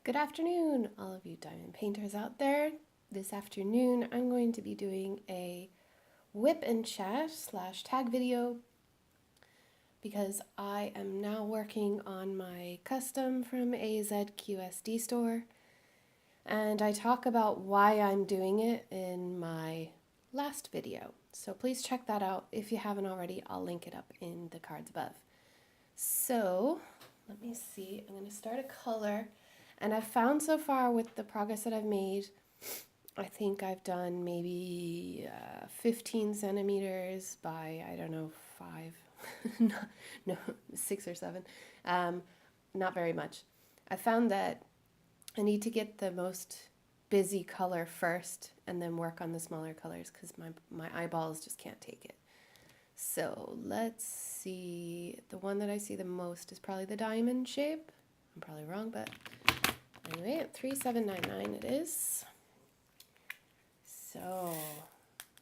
Good afternoon, all of you diamond painters out there. This afternoon, I'm going to be doing a whip and chat / tag video because I am now working on my custom from AZQSD store, and I talk about why I'm doing it in my last video. So please check that out if you haven't already. I'll link it up in the cards above. So let me see. I'm going to start a color. And I've found so far with the progress that I've made, I think I've done maybe 15 centimeters by, I don't know, 5, no, 6 or 7. Not very much. I found that I need to get the most busy color first and then work on the smaller colors because my eyeballs just can't take it. So let's see. The one that I see the most is probably the diamond shape. I'm probably wrong, but anyway, at 3799 it is. So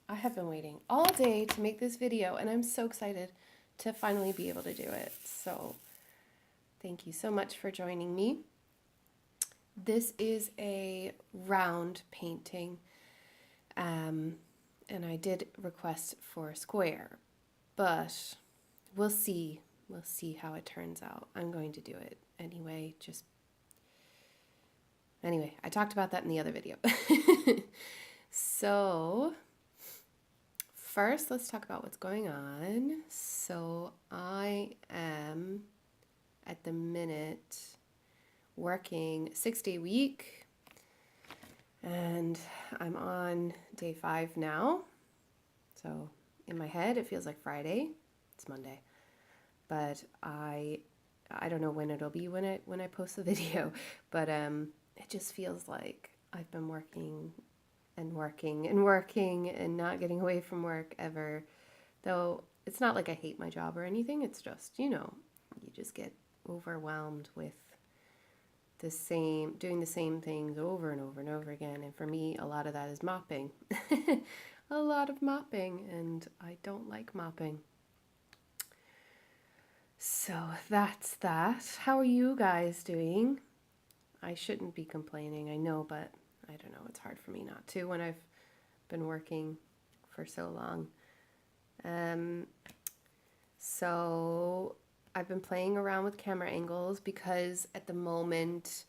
I have been waiting all day to make this video, and I'm so excited to finally be able to do it. So thank you so much for joining me. This is a round painting, and I did request for a square, but we'll see. We'll see how it turns out. I'm going to do it anyway. Anyway, I talked about that in the other video. So first, let's talk about what's going on. So I am at the minute working 6-day week, and I'm on day 5 now. So in my head, it feels like Friday. It's Monday, but I don't know when it'll be when I post the video, but it just feels like I've been working and working and working and not getting away from work ever. Though it's not like I hate my job or anything. It's just, you just get overwhelmed with doing the same things over and over and over again. And for me, a lot of that is mopping. A lot of mopping, and I don't like mopping. So that's that. How are you guys doing? I shouldn't be complaining, I know, but I don't know, it's hard for me not to when I've been working for so long. So I've been playing around with camera angles because at the moment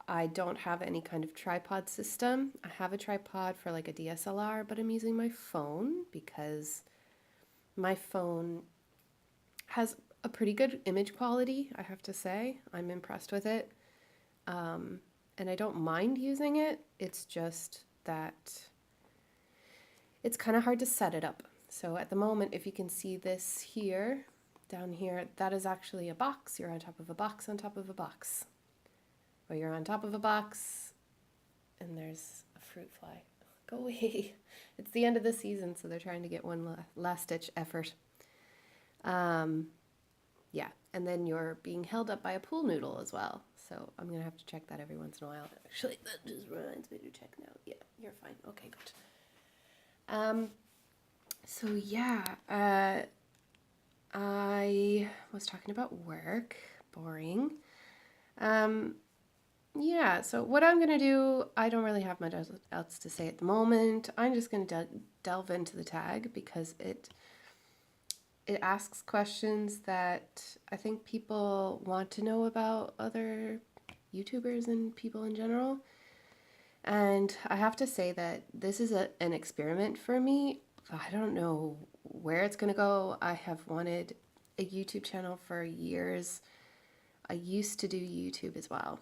I don't have any kind of tripod system. I have a tripod for like a DSLR, but I'm using my phone because my phone has a pretty good image quality, I have to say. I'm impressed with it. And I don't mind using it. It's just that it's kind of hard to set it up. So at the moment, if you can see this here, down here, that is actually a box. You're on top of a box on top of a box. Or you're on top of a box and there's a fruit fly. Go away. It's the end of the season, so they're trying to get one last ditch effort. Yeah, and then you're being held up by a pool noodle as well. So I'm going to have to check that every once in a while. Actually, that just reminds me to check now. Yeah, you're fine. Okay, good. So yeah, I was talking about work. Boring. Yeah, so what I'm going to do, I don't really have much else to say at the moment. I'm just going to delve into the tag because it asks questions that I think people want to know about other YouTubers and people in general. And I have to say that this is an experiment for me. I don't know where it's going to go. I have wanted a YouTube channel for years. I used to do YouTube as well.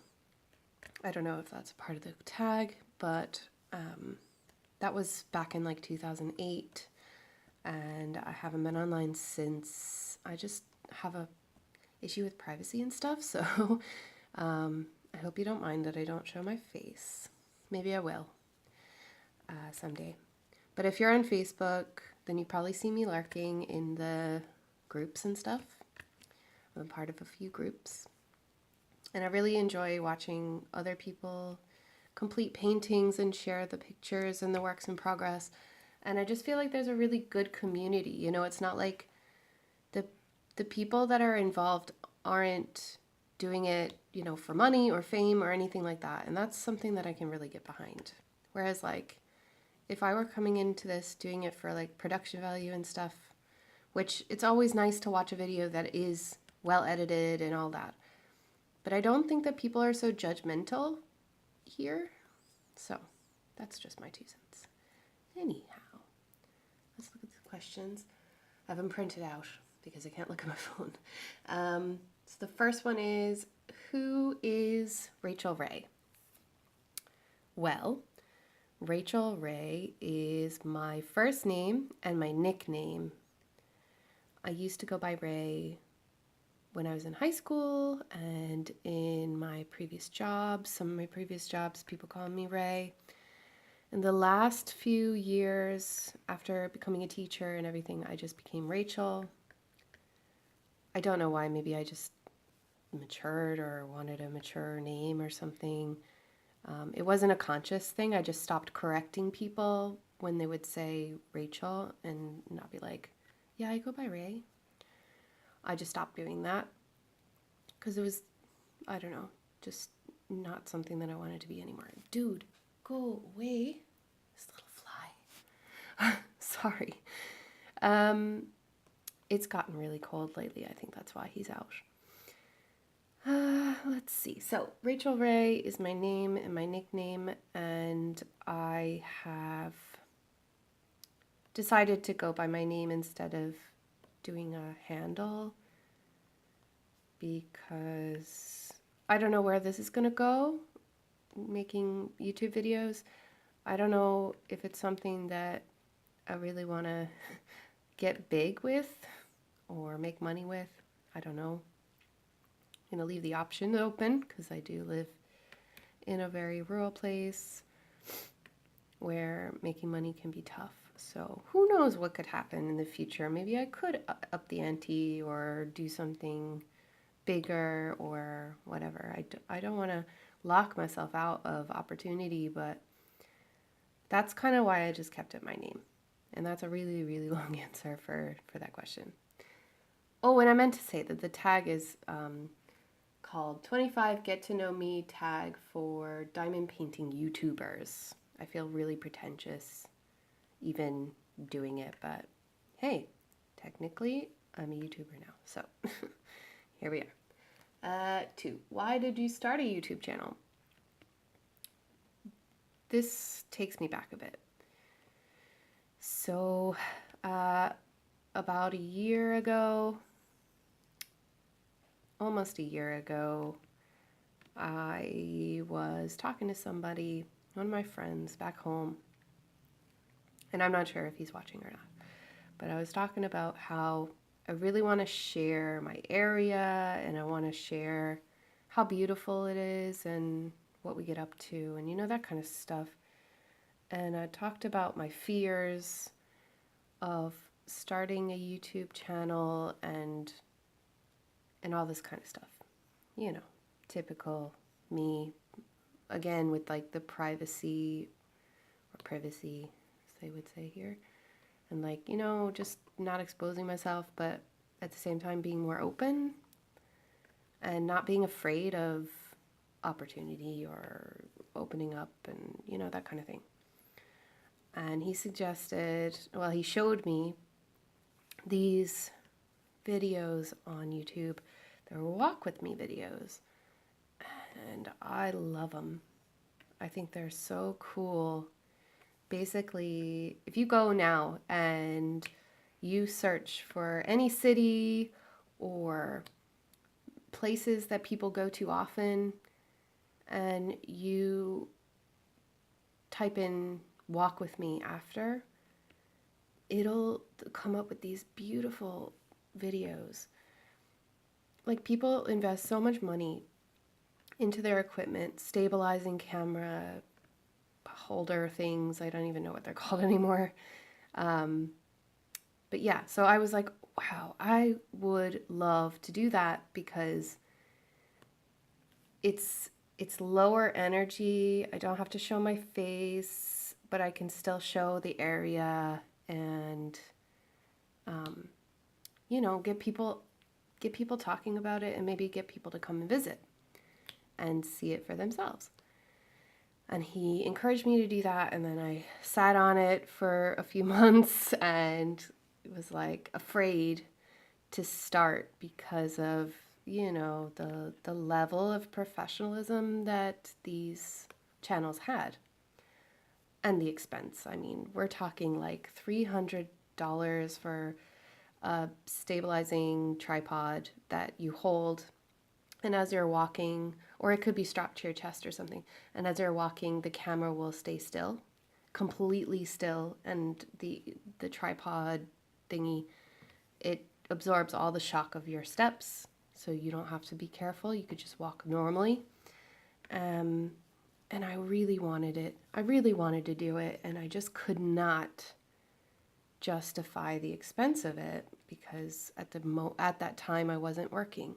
I don't know if that's a part of the tag, but that was back in like 2008. And I haven't been online since. I just have a issue with privacy and stuff, so I hope you don't mind that I don't show my face. Maybe I will someday. But if you're on Facebook, then you probably see me lurking in the groups and stuff. I'm part of a few groups. And I really enjoy watching other people complete paintings and share the pictures and the works in progress. And I just feel like there's a really good community. It's not like the people that are involved aren't doing it, you know, for money or fame or anything like that. And that's something that I can really get behind. Whereas like if I were coming into this doing it for like production value and stuff, which it's always nice to watch a video that is well edited and all that. But I don't think that people are so judgmental here. So that's just my 2 cents. Anyhow, let's look at the questions. I have them printed out because I can't look at my phone. So the first one is, who is Rachel Ray? Well, Rachel Ray is my first name and my nickname. I used to go by Ray when I was in high school and in my previous jobs. Some of my previous jobs, people call me Ray. In the last few years, after becoming a teacher and everything, I just became Rachel. I don't know why. Maybe I just matured or wanted a mature name or something. It wasn't a conscious thing. I just stopped correcting people when they would say Rachel and not be like, yeah, I go by Ray. I just stopped doing that because it was, I don't know, just not something that I wanted to be anymore. Dude, go away. This little fly. Sorry. It's gotten really cold lately. I think that's why he's out. Let's see. So Rachel Ray is my name and my nickname, and I have decided to go by my name instead of doing a handle because I don't know where this is going to go, making YouTube videos. I don't know if it's something that I really want to get big with or make money with. I don't know. I'm going to leave the option open because I do live in a very rural place where making money can be tough. So who knows what could happen in the future. Maybe I could up the ante or do something bigger or whatever. I don't want to lock myself out of opportunity, but that's kind of why I just kept it my name. And that's a really, really long answer for that question. Oh, and I meant to say that the tag is called 25 Get to Know Me tag for diamond painting YouTubers. I feel really pretentious even doing it, but hey, technically I'm a YouTuber now. So here we are. 2. Why did you start a YouTube channel? This takes me back a bit. So about a year ago, almost a year ago, I was talking to somebody, one of my friends back home, and I'm not sure if he's watching or not, but I was talking about how I really want to share my area and I want to share how beautiful it is and what we get up to and, you know, that kind of stuff. And I talked about my fears of starting a YouTube channel and all this kind of stuff. You know, typical me, again, with like the privacy, as they would say here. And like, you know, just not exposing myself, but at the same time being more open and not being afraid of opportunity or opening up and, you know, that kind of thing. And he suggested, well, he showed me these videos on YouTube. They're walk with me videos. And I love them. I think they're so cool. Basically, if you go now and you search for any city or places that people go to often, and you type in walk with me after, it'll come up with these beautiful videos. Like, people invest so much money into their equipment, stabilizing camera holder things. I don't even know what they're called anymore. But yeah, so I was like, wow, I would love to do that because it's lower energy. I don't have to show my face, but I can still show the area and, you know, get people get people talking about it and maybe get people to come and visit and see it for themselves. And he encouraged me to do that, and then I sat on it for a few months and was like afraid to start because of, the level of professionalism that these channels had and the expense. I mean, we're talking like $300 for a stabilizing tripod that you hold, and as you're walking, or it could be strapped to your chest or something, and as you're walking, the camera will stay still, completely still, and the tripod thingy, it absorbs all the shock of your steps, so you don't have to be careful. You could just walk normally. And I really wanted it. I really wanted to do it, and I just could not justify the expense of it because at that time I wasn't working.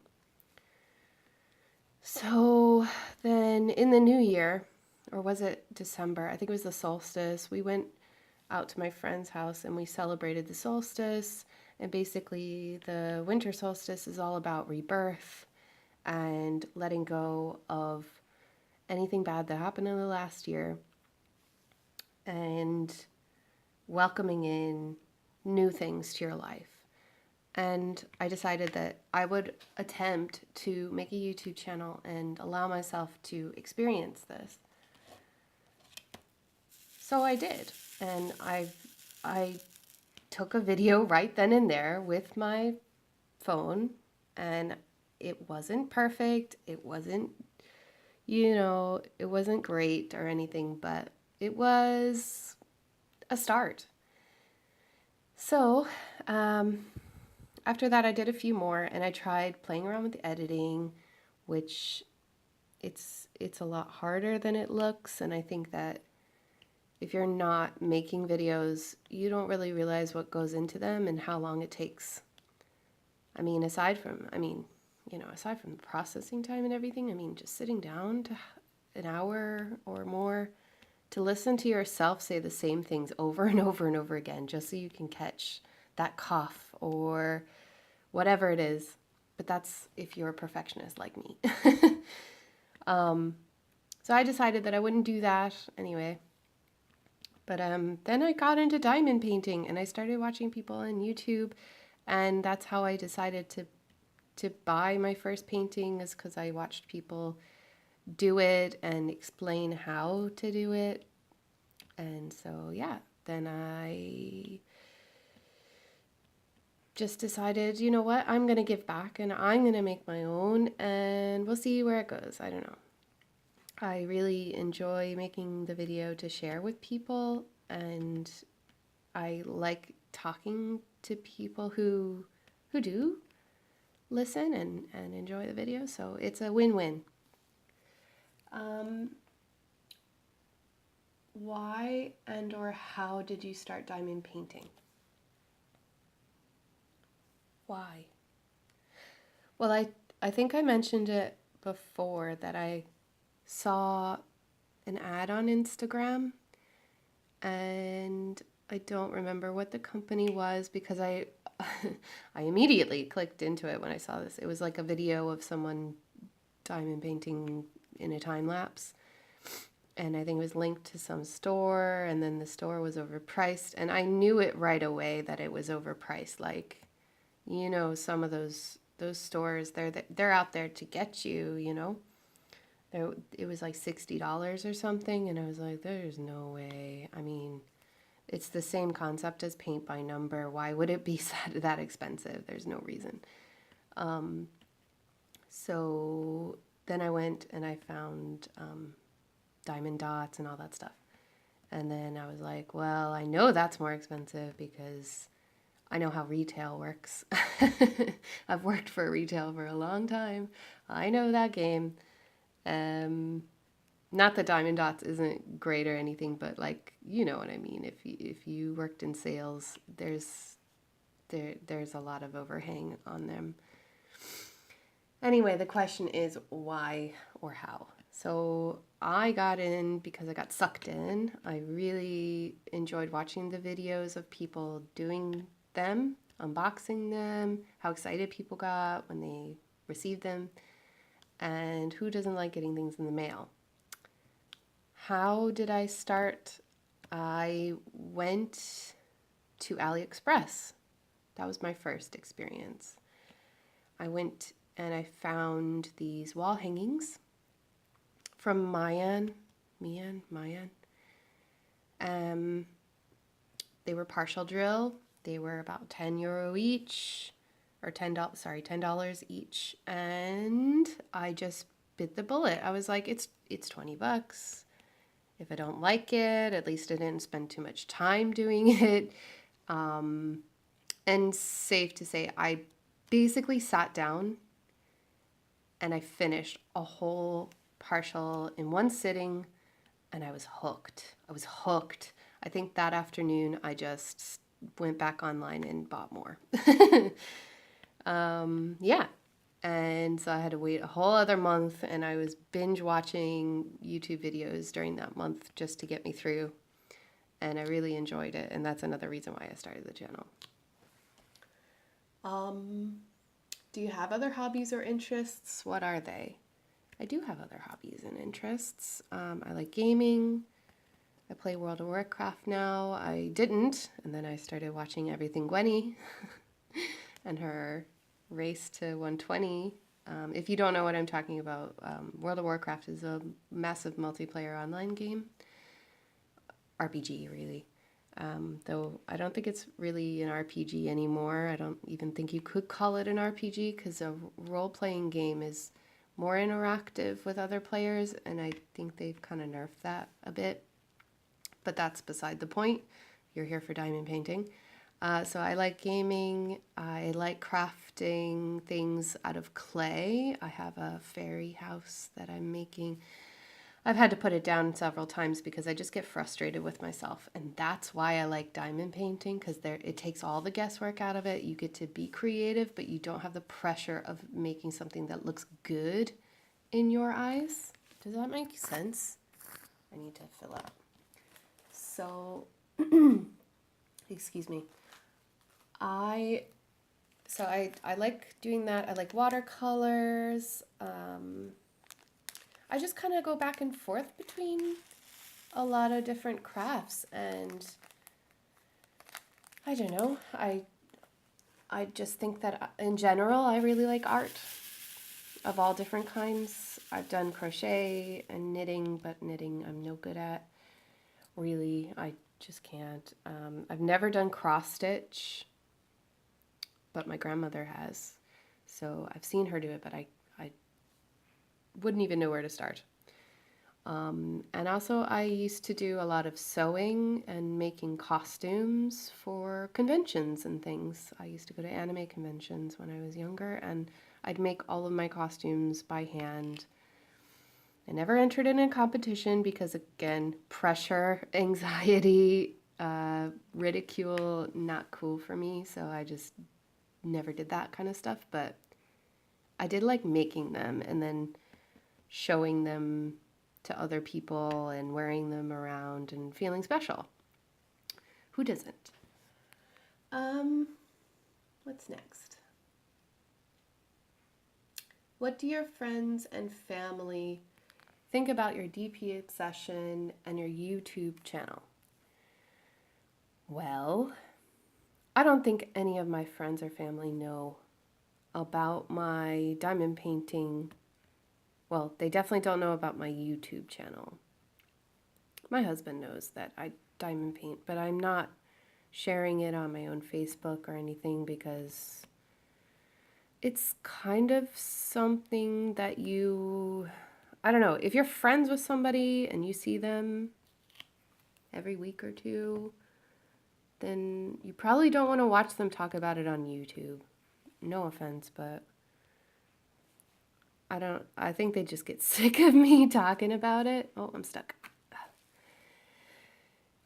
So then in the new year, or was it December? I think it was the solstice. We went out to my friend's house and we celebrated the solstice. And basically, the winter solstice is all about rebirth and letting go of anything bad that happened in the last year and welcoming in new things to your life. And I decided that I would attempt to make a YouTube channel and allow myself to experience this. So I did. And I took a video right then and there with my phone, and it wasn't perfect. It wasn't, it wasn't great or anything, but it was a start. So, after that, I did a few more, and I tried playing around with the editing, which it's a lot harder than it looks. And I think that if you're not making videos, you don't really realize what goes into them and how long it takes. I mean, aside from the processing time and everything, I mean, just sitting down to an hour or more to listen to yourself say the same things over and over and over again, just so you can catch that cough or whatever it is. But that's if you're a perfectionist like me. So I decided that I wouldn't do that anyway. But then I got into diamond painting, and I started watching people on YouTube, and that's how I decided to buy my first painting, is because I watched people do it and explain how to do it. And so, yeah, then I just decided, you know what, I'm going to give back and I'm going to make my own, and we'll see where it goes. I don't know. I really enjoy making the video to share with people, and I like talking to people who do listen and enjoy the video, so it's a win-win. Why and or how did you start diamond painting? Why? Well, I think I mentioned it before that I saw an ad on Instagram, and I don't remember what the company was because I immediately clicked into it when I saw this. It was like a video of someone diamond painting in a time lapse, and I think it was linked to some store, and then the store was overpriced, and I knew it right away that it was overpriced. Like, some of those stores, they're out there to get you. It was like $60 or something, and I was like, there's no way. I mean, it's the same concept as paint by number. Why would it be that expensive? There's no reason. So then I went and I found diamond dots and all that stuff. And then I was like, well, I know that's more expensive because I know how retail works. I've worked for retail for a long time. I know that game. Not that diamond dots isn't great or anything, but like, you know what I mean. If you worked in sales, there's a lot of overhang on them. Anyway, the question is why or how. So I got in because I got sucked in. I really enjoyed watching the videos of people doing them, unboxing them, how excited people got when they received them, and who doesn't like getting things in the mail. How did I start? I went to AliExpress. That was my first experience. I went and I found these wall hangings from Mayan. They were partial drill. They were about €10 each, or $10 each. And I just bit the bullet. I was like, it's $20. If I don't like it, at least I didn't spend too much time doing it. And safe to say, I basically sat down and I finished a whole partial in one sitting, and I was hooked. I think that afternoon I just went back online and bought more. Yeah. And so I had to wait a whole other month, and I was binge watching YouTube videos during that month just to get me through. And I really enjoyed it, and that's another reason why I started the channel. Do you have other hobbies or interests? What are they? I do have other hobbies and interests. I like gaming. I play World of Warcraft now. I didn't, and then I started watching Everything Gwenny and her race to 120. If you don't know what I'm talking about, World of Warcraft is a massive multiplayer online game. RPG, really. Though I don't think it's really an RPG anymore. I don't even think you could call it an RPG, because a role-playing game is more interactive with other players, and I think they've kind of nerfed that a bit. But that's beside the point. You're here for diamond painting. So I like gaming. I like crafting things out of clay. I have a fairy house that I'm making. I've had to put it down several times because I just get frustrated with myself. And that's why I like diamond painting, because it takes all the guesswork out of it. You get to be creative, but you don't have the pressure of making something that looks good in your eyes. Does that make sense? I need to fill up. So, excuse me. I like doing that. I like watercolors. I just kind of go back and forth between a lot of different crafts, and I don't know. I just think that in general, I really like art of all different kinds. I've done crochet and knitting, but knitting I'm no good at. Really, I just can't. I've never done cross stitch, but my grandmother has. So I've seen her do it, but I wouldn't even know where to start. And also I used to do a lot of sewing and making costumes for conventions and things. I used to go to anime conventions when I was younger, and I'd make all of my costumes by hand. I never entered in a competition because, again, pressure, anxiety, ridicule, not cool for me. So I just never did that kind of stuff. But I did like making them and then showing them to other people and wearing them around and feeling special. Who doesn't? What's next? What do your friends and family think about your DP obsession and your YouTube channel? Well, I don't think any of my friends or family know about my diamond painting. Well, they definitely don't know about my YouTube channel. My husband knows that I diamond paint, but I'm not sharing it on my own Facebook or anything because it's kind of something that I don't know, if you're friends with somebody and you see them every week or two, then you probably don't want to watch them talk about it on YouTube. No offense, but I think they just get sick of me talking about it. Oh, I'm stuck.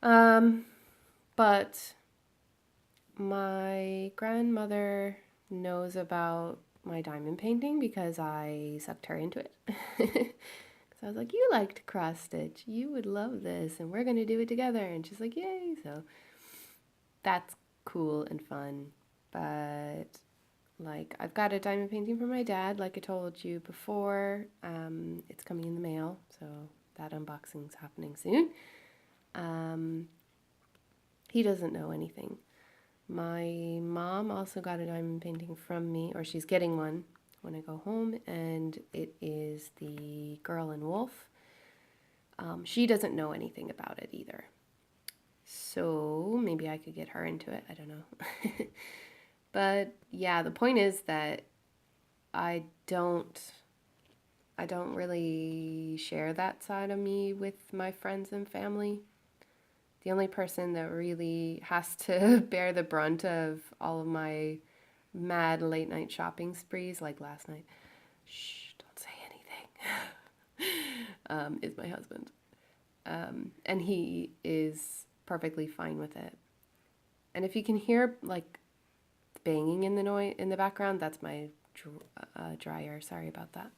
But my grandmother knows about my diamond painting because I sucked her into it. So I was like, you like to cross stitch. You would love this, and we're going to do it together. And she's like, yay. So that's cool and fun. but like I've got a diamond painting from my dad, like I told you before. It's coming in the mail, so that unboxing's happening soon. He doesn't know anything. My mom also got a diamond painting from me, or she's getting one when I go home, and it is the Girl and Wolf. She doesn't know anything about it either. So maybe I could get her into it. I don't know. But yeah, the point is that I don't really share that side of me with my friends and family. The only person that really has to bear the brunt of all of my mad late night shopping sprees, like last night, shh, don't say anything, is my husband. And he is perfectly fine with it. And if you can hear like banging in the background, that's my dryer. Sorry about that.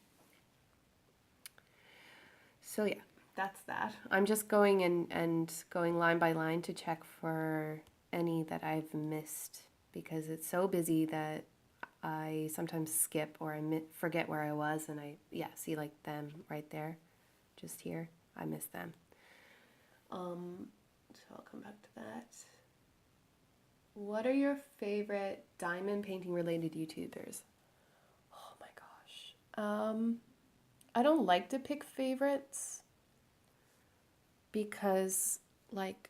So yeah, that's that. I'm just going and going line by line to check for any that I've missed because it's so busy that I sometimes skip or I forget where I was, and see like them right there, just here. I miss them. So I'll come back to that. What are your favorite diamond painting related YouTubers? Oh my gosh. I don't like to pick favorites because, like,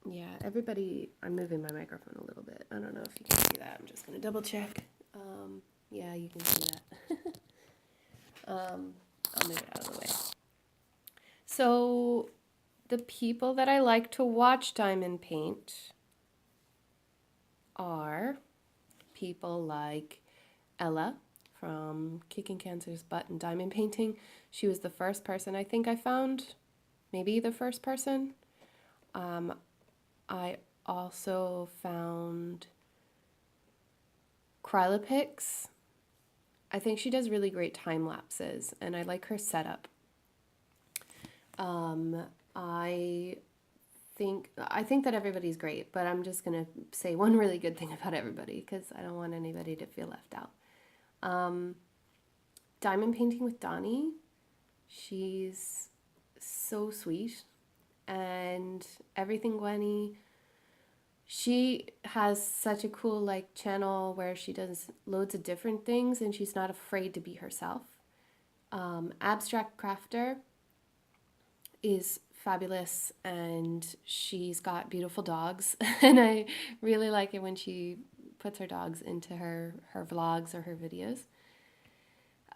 yeah, everybody. I'm moving my microphone a little bit. I don't know if you can see that. I'm just gonna double check. Yeah, you can see that. I'll move it out of the way. So, the people that I like to watch diamond paint are people like Ella from Kicking Cancer's Butt and Diamond Painting. She was the first person I think I found, maybe the first person. I also found Krylopix. I think she does really great time lapses, and I like her setup. I think that everybody's great, but I'm just gonna say one really good thing about everybody because I don't want anybody to feel left out. Diamond Painting with Donnie. She's so sweet, and Everything Gwenny. She has such a cool like channel where she does loads of different things, and she's not afraid to be herself. Abstract Crafter is fabulous, and she's got beautiful dogs, and I really like it when she puts her dogs into her vlogs or her videos.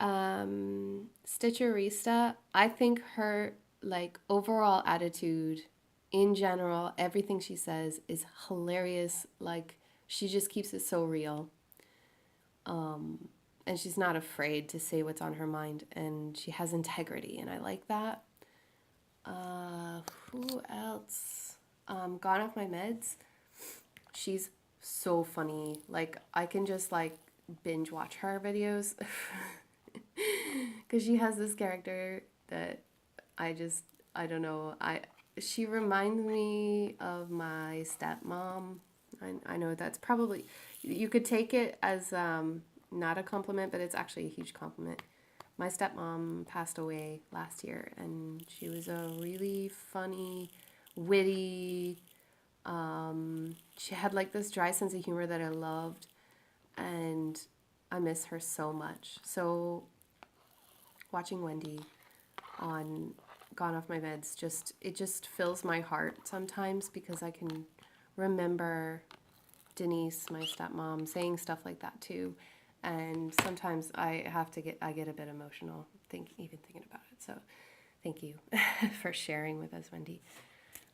Stitcherista, I think her like overall attitude in general, everything she says is hilarious. Like she just keeps it so real. And she's not afraid to say what's on her mind, and she has integrity, and I like that. Who else? Gone Off My Meds. She's so funny. Like I can just like binge watch her videos because she has this character that I don't know. She reminds me of my stepmom. I know that's probably, you could take it as not a compliment, but it's actually a huge compliment. My stepmom passed away last year, and she was a really funny, witty, she had like this dry sense of humor that I loved, and I miss her so much. So watching Wendy on Gone Off My Meds just fills my heart sometimes because I can remember Denise, my stepmom, saying stuff like that too. And sometimes I get a bit emotional even thinking about it. So thank you for sharing with us, Wendy.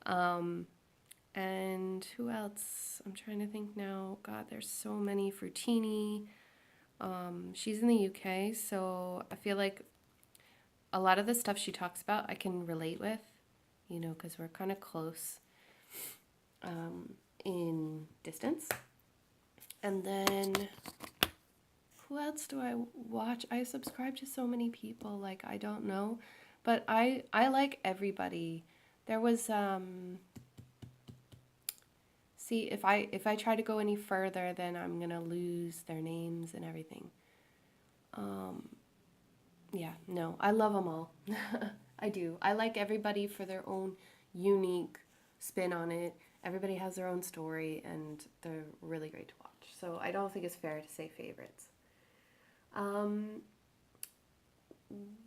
And who else? I'm trying to think now. God, there's so many. Fruttini. She's in the UK, so I feel like a lot of the stuff she talks about I can relate with, because we're kind of close in distance. And then who else do I watch? I subscribe to so many people, like I don't know, but I like everybody. There was see, if I try to go any further, then I'm going to lose their names and everything. Yeah, no, I love them all. I do. I like everybody for their own unique spin on it. Everybody has their own story, and they're really great to watch. So I don't think it's fair to say favorites.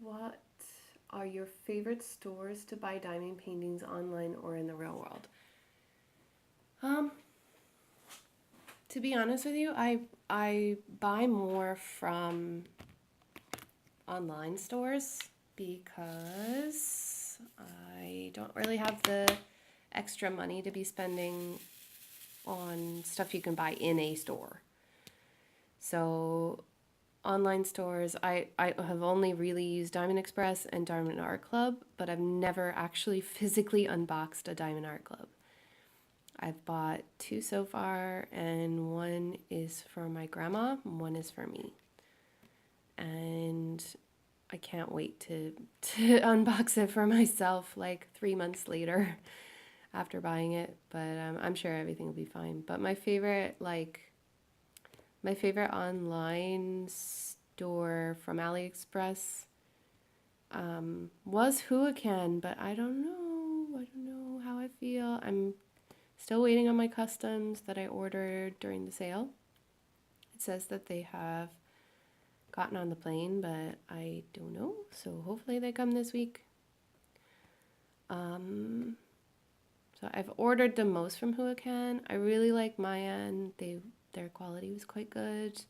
What are your favorite stores to buy diamond paintings online or in the real world? To be honest with you, I buy more from online stores because I don't really have the extra money to be spending on stuff you can buy in a store. So online stores, I have only really used Diamond Express and Diamond Art Club, but I've never actually physically unboxed a Diamond Art Club. I've bought 2 so far, and one is for my grandma, and one is for me. And I can't wait to unbox it for myself like 3 months later after buying it, but I'm sure everything will be fine. But my favorite online store from AliExpress was Huacan, but I don't know how I feel. I'm still waiting on my customs that I ordered during the sale. It says that they have gotten on the plane, but I don't know. So hopefully they come this week. So I've ordered the most from Huacan. I really like Mayan. Their quality was quite good.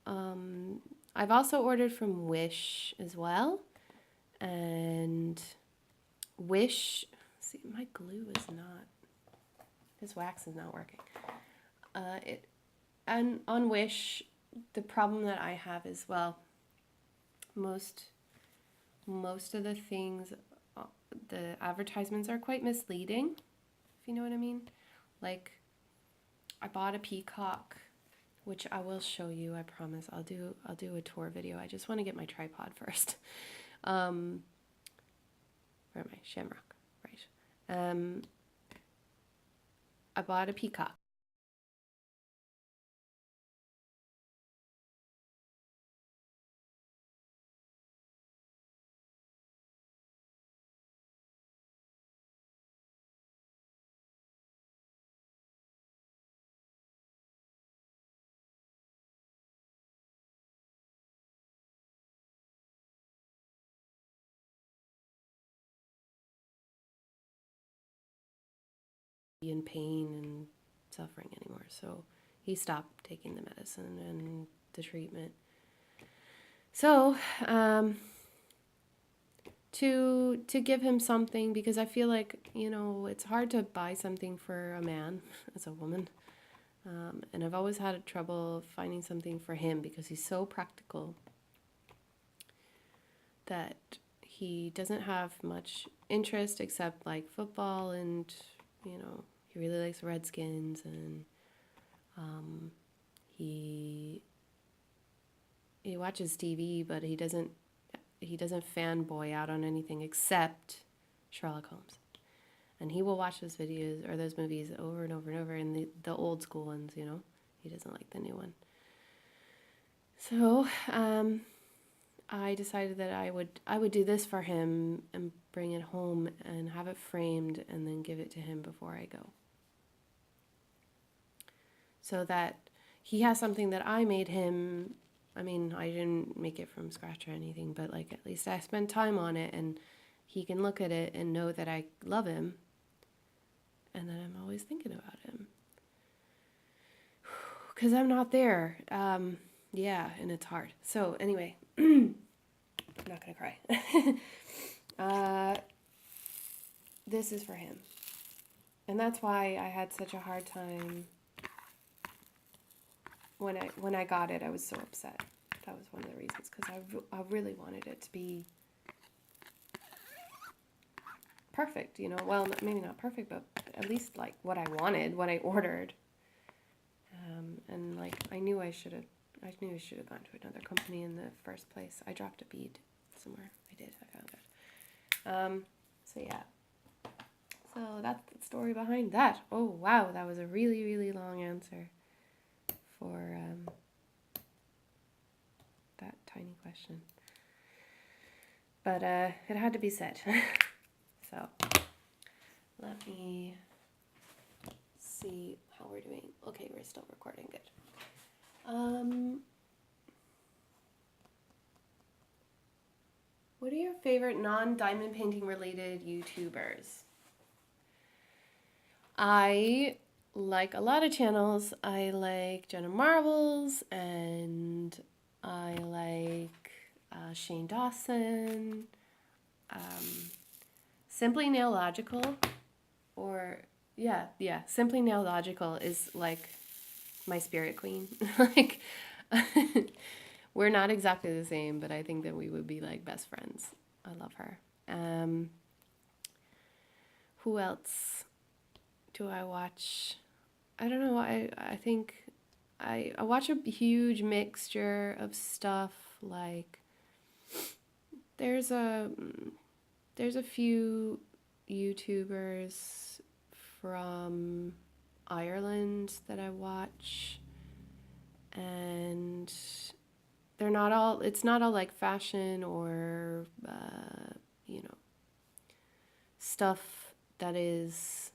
I've also ordered from Wish as well. And Wish, see, my glue is not, this wax is not working. And on Wish, the problem that I have is, well, most of the things, the advertisements are quite misleading, if you know what I mean. Like, I bought a peacock, which I will show you, I promise. I'll do a tour video. I just want to get my tripod first. Where am I? Shamrock, right. I bought a peacock. In pain and suffering anymore, so he stopped taking the medicine and the treatment. So to give him something, because I feel like, you know, it's hard to buy something for a man as a woman, and I've always had trouble finding something for him because he's so practical that he doesn't have much interest except like football, and you know, he really likes Redskins, and he watches TV, but he doesn't fanboy out on anything except Sherlock Holmes. And he will watch those videos or those movies over and over and over, and the old school ones, you know. He doesn't like the new one. So I decided that I would do this for him and bring it home and have it framed and then give it to him before I go. So that he has something that I made him. I mean, I didn't make it from scratch or anything, but like at least I spent time on it, and he can look at it and know that I love him and that I'm always thinking about him. Because I'm not there. Yeah, and it's hard. So anyway, I'm not going to cry. This is for him. And that's why I had such a hard time when I got it. I was so upset. That was one of the reasons, because I really wanted it to be perfect, you know. Well, maybe not perfect, but at least like what I wanted, what I ordered. And like I knew I should have gone to another company in the first place. I dropped a bead somewhere. I found it. So yeah. So that's the story behind that. Oh, wow, that was a really, really long answer for that tiny question. But it had to be said. So let me see how we're doing. Okay, we're still recording. Good. What are your favorite non-diamond painting related YouTubers? I like a lot of channels. I like Jenna Marbles, and I like Shane Dawson, Simply Nailogical, or Simply Nailogical is like my spirit queen. Like, we're not exactly the same, but I think that we would be like best friends. I love her. Who else do I watch? I don't know. I think I watch a huge mixture of stuff. Like, there's a few YouTubers from Ireland that I watch, and they're not all. It's not all like fashion or stuff that is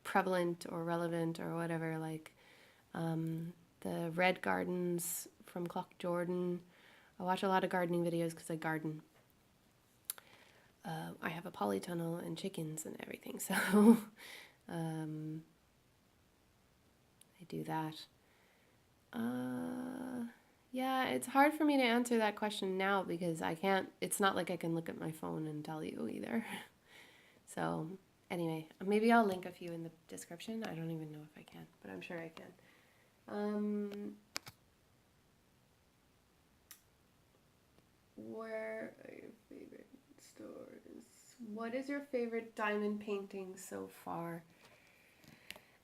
prevalent or relevant or whatever. Like the Red Gardens from Clough Jordan. I watch a lot of gardening videos because I garden. I have a polytunnel and chickens and everything, so I do that. Yeah, it's hard for me to answer that question now because I can't, it's not like I can look at my phone and tell you either. So anyway, maybe I'll link a few in the description. I don't even know if I can, but I'm sure I can. Where are your favorite stores? What is your favorite diamond painting so far?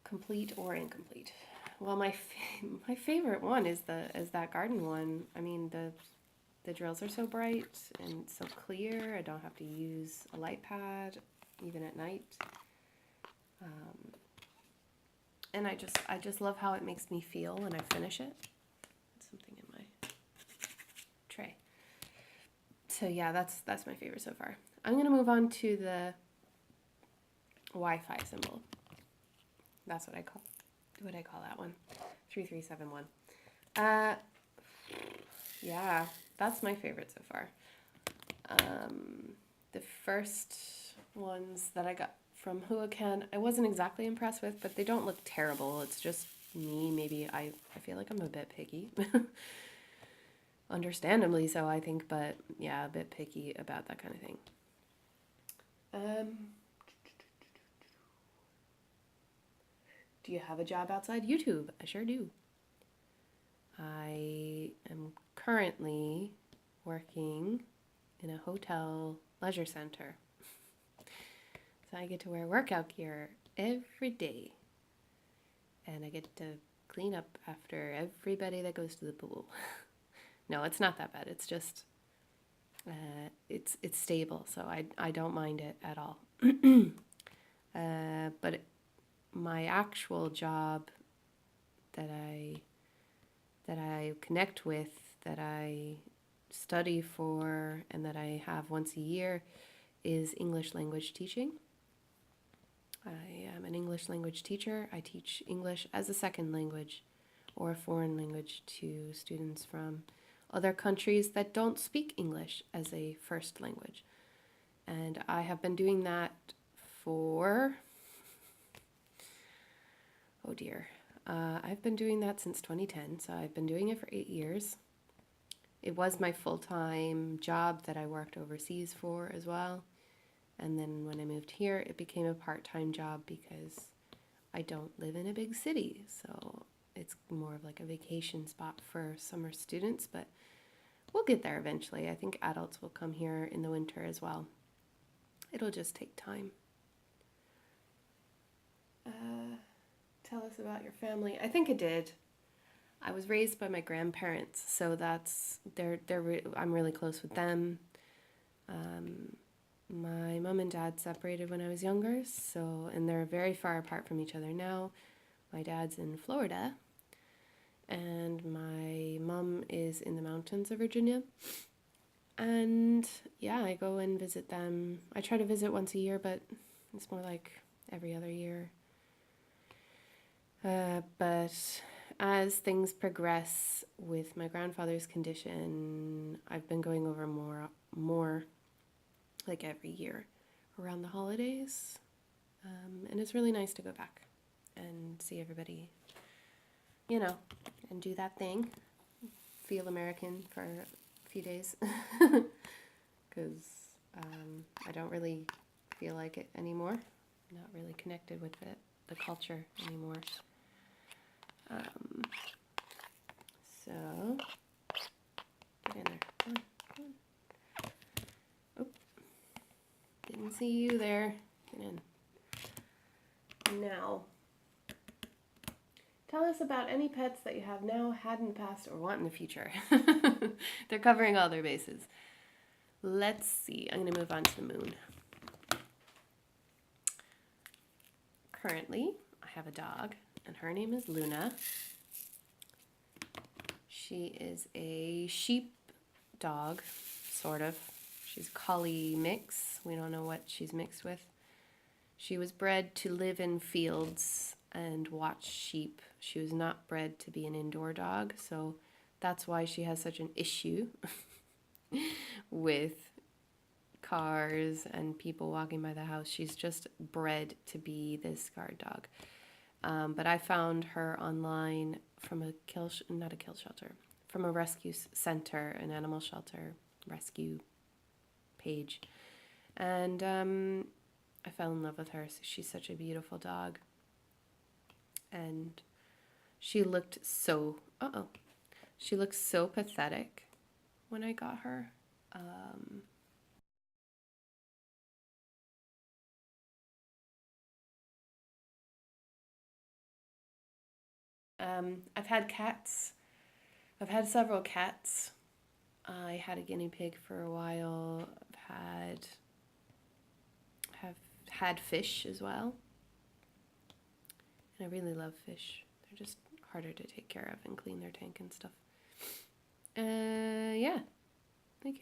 Complete or incomplete? Well, my favorite one is that garden one. I mean, the drills are so bright and so clear. I don't have to use a light pad even at night. And I just love how it makes me feel when I finish it. Something in my tray. So yeah, that's my favorite so far. I'm gonna move on to the Wi-Fi symbol. That's what I call that one. 3371. Yeah, that's my favorite so far. The first ones that I got from Huacan, I wasn't exactly impressed with, but they don't look terrible. It's just me. Maybe I feel like I'm a bit picky. Understandably so, I think, but yeah, a bit picky about that kind of thing. Do you have a job outside YouTube? I sure do. I am currently working in a hotel leisure center. So I get to wear workout gear every day. And I get to clean up after everybody that goes to the pool. No, it's not that bad. It's just, it's stable, so I don't mind it at all. But my actual job that I connect with, that I study for, and that I have once a year is English language teaching. I am an English language teacher. I teach English as a second language or a foreign language to students from other countries that don't speak English as a first language. And I have been doing that for, oh dear, I've been doing that since 2010, so I've been doing it for 8 years. It was my full-time job that I worked overseas for as well. And then when I moved here, it became a part-time job because I don't live in a big city. So it's more of like a vacation spot for summer students, but we'll get there eventually. I think adults will come here in the winter as well. It'll just take time. Tell us about your family. I think it did. I was raised by my grandparents, so I'm really close with them. My mom and dad separated when I was younger, and they're very far apart from each other now. My dad's in Florida, and my mom is in the mountains of Virginia. And yeah, I go and visit them. I try to visit once a year, but it's more like every other year. But as things progress with my grandfather's condition, I've been going over more like every year around the holidays. And it's really nice to go back and see everybody, and do that thing. Feel American for a few days. Because I don't really feel like it anymore. I'm not really connected with the culture anymore. So, get in there. Come on. Oh, didn't see you there. Get in. Now, tell us about any pets that you have now, had in the past, or want in the future. They're covering all their bases. Let's see. I'm going to move on to the moon. Currently, I have a dog, and her name is Luna. She is a sheep dog, sort of. She's a collie mix. We don't know what she's mixed with. She was bred to live in fields and watch sheep. She was not bred to be an indoor dog, so that's why she has such an issue with cars and people walking by the house. She's just bred to be this guard dog. But I found her online from from a rescue center, an animal shelter rescue page. And I fell in love with her. So she's such a beautiful dog. And she looked so pathetic when I got her. I've had cats. I've had several cats. I had a guinea pig for a while. Have had fish as well. And I really love fish. They're just harder to take care of and clean their tank and stuff. Yeah. I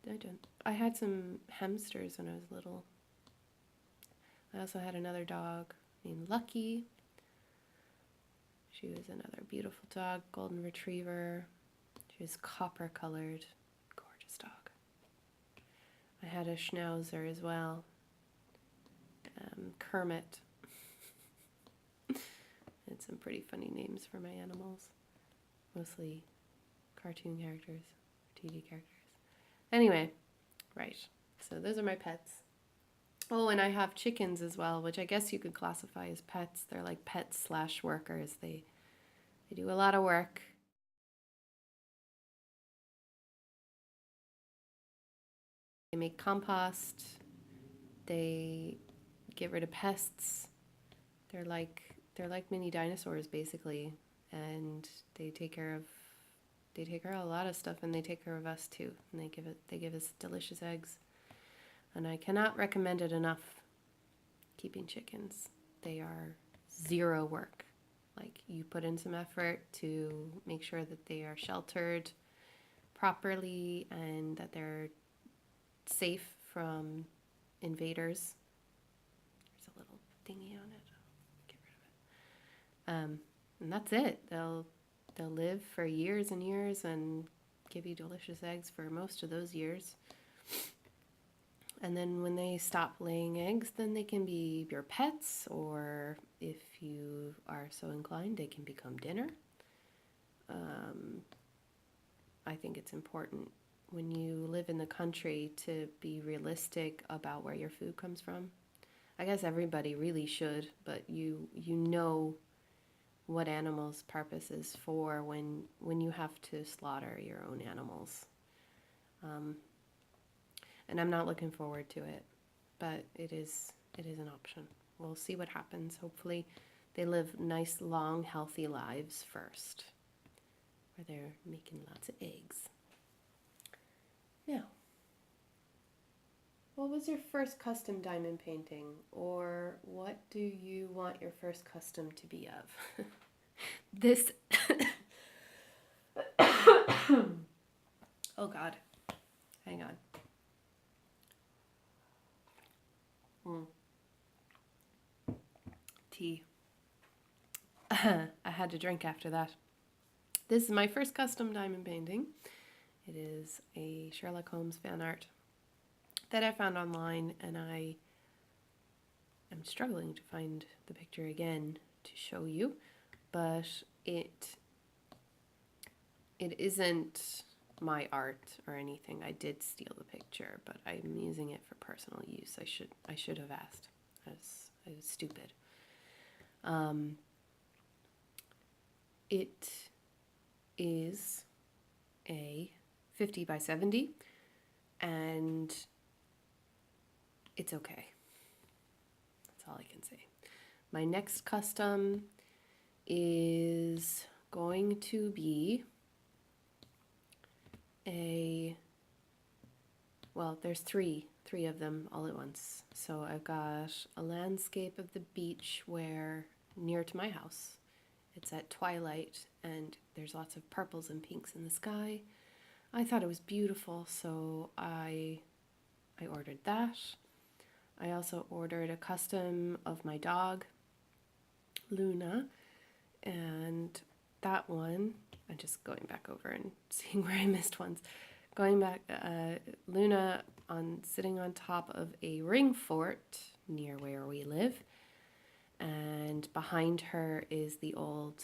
don't. I had some hamsters when I was little. I also had another dog named Lucky. She was another beautiful dog, golden retriever. She was copper colored, gorgeous dog. I had a schnauzer as well, Kermit. And some pretty funny names for my animals, mostly cartoon characters, TV characters. Anyway, right, so those are my pets. Oh, and I have chickens as well, which I guess you could classify as pets. They're like pets/workers. They do a lot of work. They make compost. They get rid of pests. They're like mini dinosaurs basically, and they take care of a lot of stuff, and they take care of us too. And they give us delicious eggs. And I cannot recommend it enough, keeping chickens. They are zero work. Like, you put in some effort to make sure that they are sheltered properly and that they're safe from invaders. There's a little thingy on it. Get rid of it. And that's it. They'll live for years and years and give you delicious eggs for most of those years. And then when they stop laying eggs, then they can be your pets, or if you are so inclined, they can become dinner. I think it's important when you live in the country to be realistic about where your food comes from. I guess everybody really should, but you know what animals' purpose is for when you have to slaughter your own animals. And I'm not looking forward to it, but it is an option. We'll see what happens. Hopefully they live nice, long, healthy lives first, where they're making lots of eggs. Now, What was your first custom diamond painting? Or what do you want your first custom to be of? This. Oh God. Hang on. Tea. I had to drink after that. This is my first custom diamond painting. It is a Sherlock Holmes fan art that I found online, and I am struggling to find the picture again to show you, but it isn't my art or anything. I did steal the picture, but I'm using it for personal use. I should have asked. I was stupid. It is a 50 by 70, and it's okay. That's all I can say. My next custom is going to be there's three of them all at once. So I've got a landscape of the beach where near to my house. It's at twilight and there's lots of purples and pinks in the sky. I thought it was beautiful, so I ordered that. I also ordered a custom of my dog, Luna, and that one, I'm just going back over and seeing where I missed ones. Going back, Luna sitting on top of a ring fort near where we live, and behind her is the old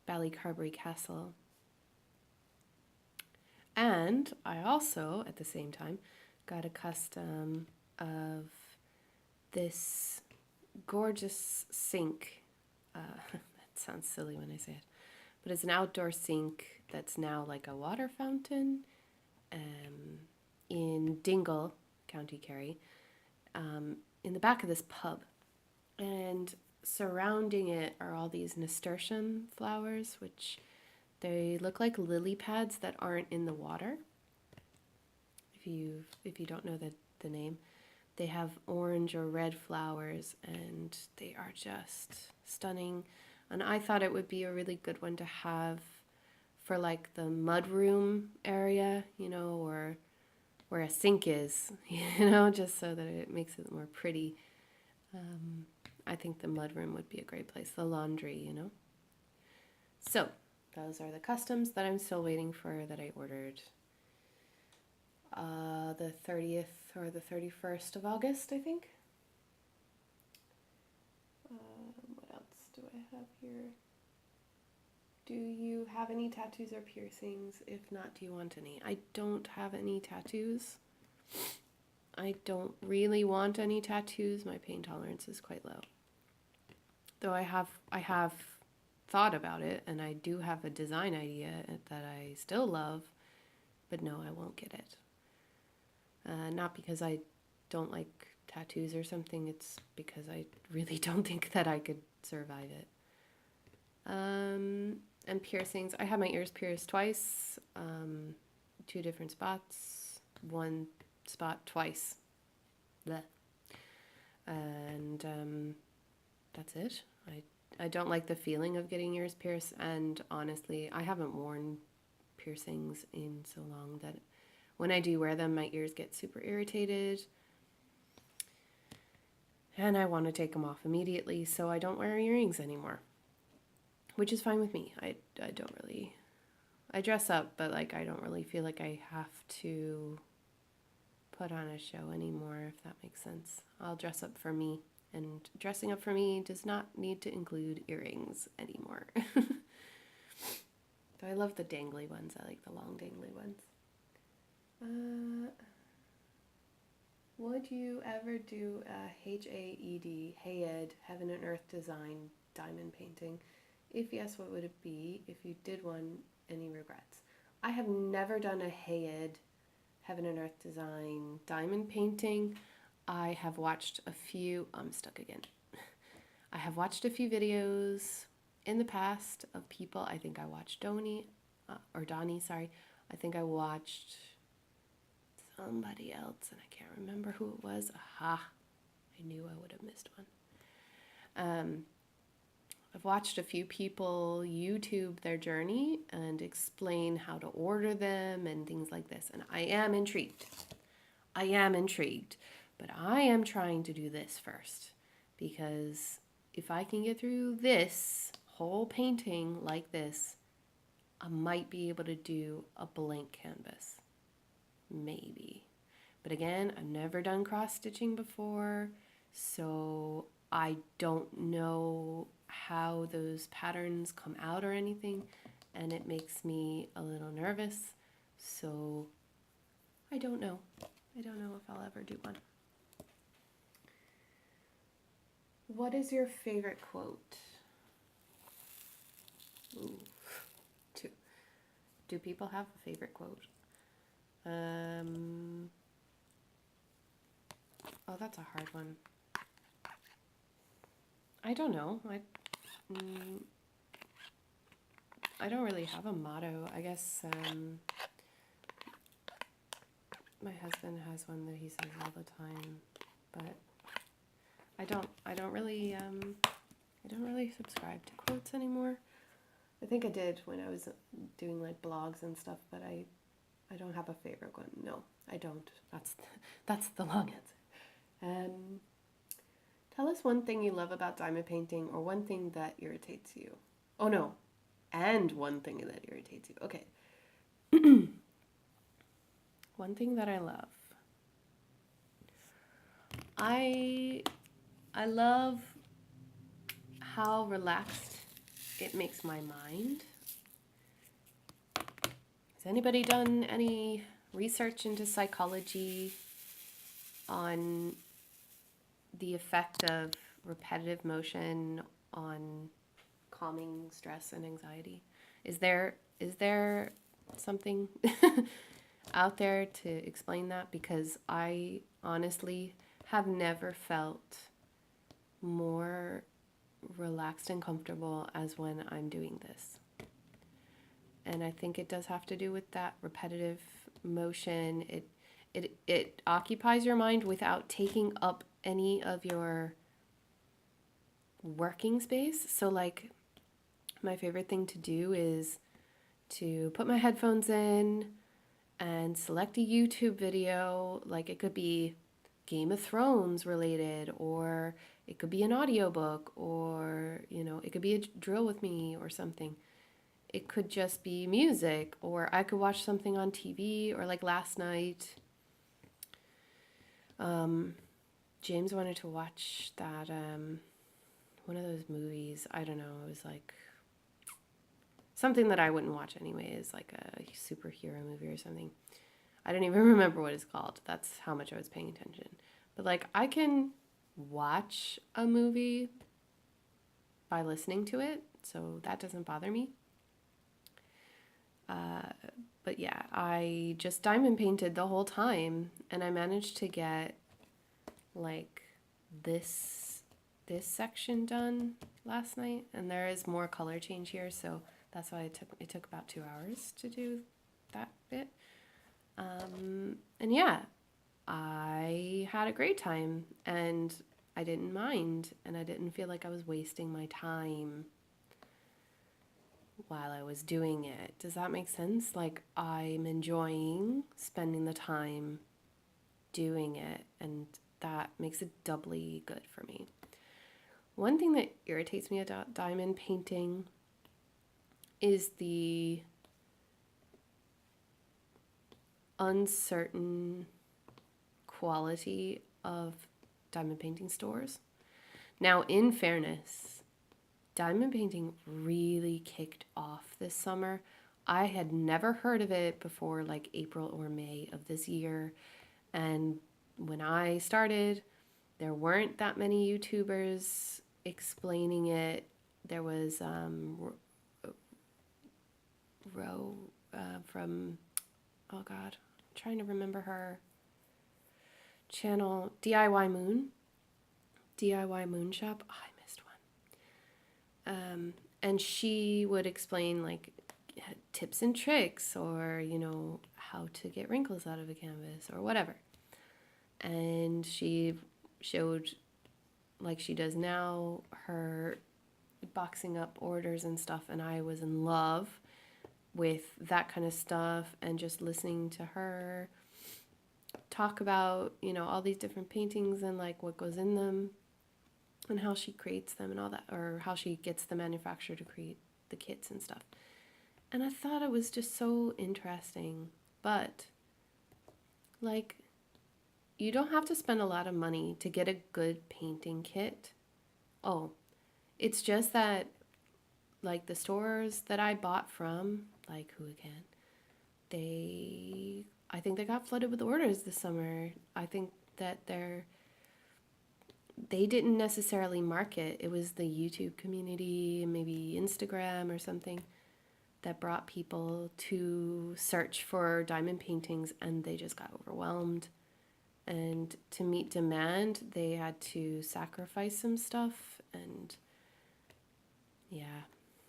Ballycarbery Castle. And I also, at the same time, got a custom of this gorgeous sink. That sounds silly when I say it, but it's an outdoor sink that's now like a water fountain in Dingle, County Kerry, in the back of this pub. And surrounding it are all these nasturtium flowers, which they look like lily pads that aren't in the water. If you don't know the name, they have orange or red flowers, and they are just stunning. And I thought it would be a really good one to have for like the mudroom area, or where a sink is, just so that it makes it more pretty. I think the mudroom would be a great place. The laundry, So those are the customs that I'm still waiting for, that I ordered the 30th or the 31st of August, I think. What else do I have here? Do you have any tattoos or piercings? If not, do you want any? I don't have any tattoos. I don't really want any tattoos. My pain tolerance is quite low. Though I have thought about it, and I do have a design idea that I still love, but no, I won't get it. Not because I don't like tattoos or something, it's because I really don't think that I could survive it. And piercings, I had my ears pierced twice, 2 different spots, 1 spot twice. Blech. And that's it. I don't like the feeling of getting ears pierced, and honestly, I haven't worn piercings in so long that when I do wear them, my ears get super irritated, and I want to take them off immediately, so I don't wear earrings anymore, which is fine with me. I don't really, I dress up, but like I don't really feel like I have to put on a show anymore, if that makes sense. I'll dress up for me, and dressing up for me does not need to include earrings anymore. Though I love the dangly ones. I like the long dangly ones. Would you ever do a HAED, HAED, Heaven and Earth Design diamond painting? If yes, what would it be? If you did one, any regrets? I have never done a HAED, Heaven and Earth Design diamond painting. I have watched a few, I'm stuck again. I have watched a few videos in the past of people. I think I watched Donnie, sorry. I think I watched somebody else, and I can't remember who it was. Aha, I knew I would have missed one. I've watched a few people YouTube their journey and explain how to order them and things like this, and I am intrigued. But I am trying to do this first, because if I can get through this whole painting like this, I might be able to do a blank canvas. Maybe. But again, I've never done cross stitching before, so I don't know how those patterns come out or anything, and it makes me a little nervous. So I don't know. I don't know if I'll ever do one. What is your favorite quote? Ooh. Do people have a favorite quote? Oh, that's a hard one. I don't know. I don't really have a motto. I guess my husband has one that he says all the time, but I don't really subscribe to quotes anymore. I think I did when I was doing like blogs and stuff, but I don't have a favorite one. No, I don't. That's the long answer. Tell us one thing you love about diamond painting, or one thing that irritates you. Oh no, and one thing that irritates you. Okay. One thing that I love. I love how relaxed it makes my mind. Has anybody done any research into psychology on the effect of repetitive motion on calming stress and anxiety? Is there something out there to explain that? Because I honestly have never felt more relaxed and comfortable as when I'm doing this. And I think it does have to do with that repetitive motion. It occupies your mind without taking up any of your working space. So like, my favorite thing to do is to put my headphones in and select a YouTube video. Like, it could be Game of Thrones related, or it could be an audiobook, or, it could be a drill with me or something. It could just be music, or I could watch something on TV, or like last night, James wanted to watch that, one of those movies. I don't know, it was like something that I wouldn't watch anyways, like a superhero movie or something. I don't even remember what it's called. That's how much I was paying attention. But like, I can watch a movie by listening to it, so that doesn't bother me. But yeah, I just diamond painted the whole time, and I managed to get like this section done last night, and there is more color change here, so that's why it took about 2 hours to do that bit. And yeah, I had a great time, and I didn't mind, and I didn't feel like I was wasting my time while I was doing it. Does that make sense? Like, I'm enjoying spending the time doing it, and that makes it doubly good for me. One thing that irritates me about diamond painting is the uncertain quality of diamond painting stores. Now, in fairness, diamond painting really kicked off this summer. I had never heard of it before like April or May of this year. And when I started, there weren't that many YouTubers explaining it. There was Ro from, oh God, I'm trying to remember her channel, DIY Moon Shop. Oh, I missed one. And she would explain like tips and tricks, or how to get wrinkles out of a canvas or whatever. And she showed, like she does now, her boxing up orders and stuff, and I was in love with that kind of stuff and just listening to her talk about, you know, all these different paintings and like what goes in them and how she creates them and all that, or how she gets the manufacturer to create the kits and stuff. And I thought it was just so interesting. But like, you don't have to spend a lot of money to get a good painting kit. Oh, it's just that like the stores that I bought from, like Huican, I think they got flooded with orders this summer. I think that they didn't necessarily market. It was the YouTube community, maybe Instagram or something, that brought people to search for diamond paintings, and they just got overwhelmed. And to meet demand, they had to sacrifice some stuff. And yeah,